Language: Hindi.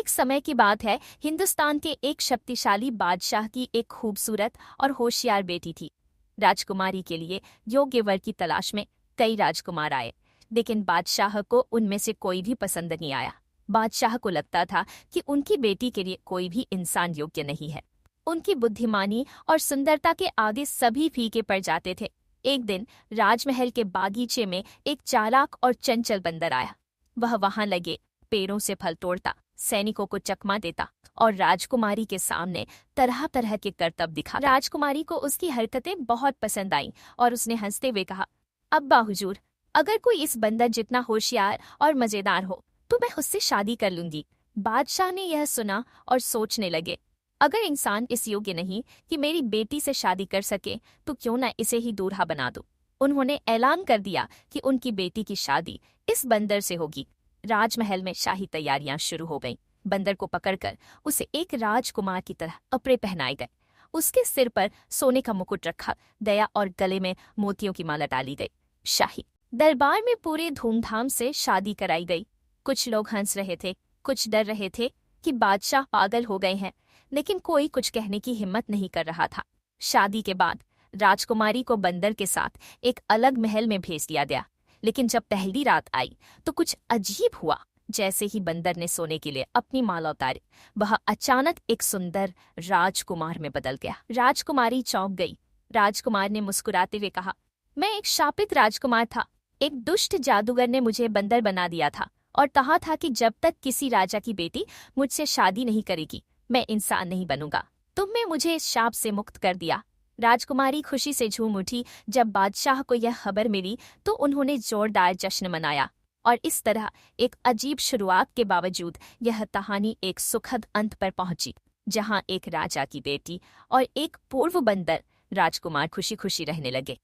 एक समय की बात है। हिंदुस्तान के एक शक्तिशाली बादशाह की एक खूबसूरत और होशियार बेटी थी। राजकुमारी के लिए योग्य वर की तलाश में कई राजकुमार आए, लेकिन बादशाह को उनमें से कोई भी पसंद नहीं आया। बादशाह को लगता था कि उनकी बेटी के लिए कोई भी इंसान योग्य नहीं है। उनकी बुद्धिमानी और सुंदरता के आगे सभी फीके पड़ जाते थे। एक दिन राजमहल के बागीचे में एक चालाक और चंचल बंदर आया। वह वहां लगे पेड़ों से फल तोड़ता, सैनिकों को चकमा देता और राजकुमारी के सामने तरह तरह के करतब दिखाता। राजकुमारी को उसकी हरकतें बहुत पसंद आईं और उसने हंसते हुए कहा, अब्बा हुजूर, अगर कोई इस बंदर जितना होशियार और मजेदार हो तो मैं उससे शादी कर लूंगी। बादशाह ने यह सुना और सोचने लगे, अगर इंसान इस योग्य नहीं कि मेरी बेटी से शादी कर सके तो क्यों न इसे ही दूल्हा बना दूं। उन्होंने ऐलान कर दिया कि उनकी बेटी की शादी इस बंदर से होगी। राजमहल में शाही तैयारियां शुरू हो गईं। बंदर को पकड़कर उसे एक राजकुमार की तरह कपड़े पहनाए गए। उसके सिर पर सोने का मुकुट रखा गया और गले में मोतियों की माला डाली गई। शाही दरबार में पूरे धूमधाम से शादी कराई गई। कुछ लोग हंस रहे थे, कुछ डर रहे थे कि बादशाह पागल हो गए हैं, लेकिन कोई कुछ कहने की हिम्मत नहीं कर रहा था। शादी के बाद राजकुमारी को बंदर के साथ एक अलग महल में भेज दिया गया, लेकिन जब पहली रात आई तो कुछ अजीब हुआ। जैसे ही बंदर ने सोने के लिए अपनी माला उतारी, वह अचानक एक सुंदर राजकुमार में बदल गया। राजकुमारी चौंक गई। राजकुमार ने मुस्कुराते हुए कहा, मैं एक शापित राजकुमार था। एक दुष्ट जादूगर ने मुझे बंदर बना दिया था और कहा था कि जब तक किसी राजा की बेटी मुझसे शादी नहीं करेगी, मैं इंसान नहीं बनूंगा। तुमने मुझे इस शाप से मुक्त कर दिया। राजकुमारी खुशी से झूम उठी। जब बादशाह को यह खबर मिली तो उन्होंने जोरदार जश्न मनाया और इस तरह एक अजीब शुरुआत के बावजूद यह कहानी एक सुखद अंत पर पहुंची, जहां एक राजा की बेटी और एक पूर्व बंदर राजकुमार खुशी खुशी रहने लगे।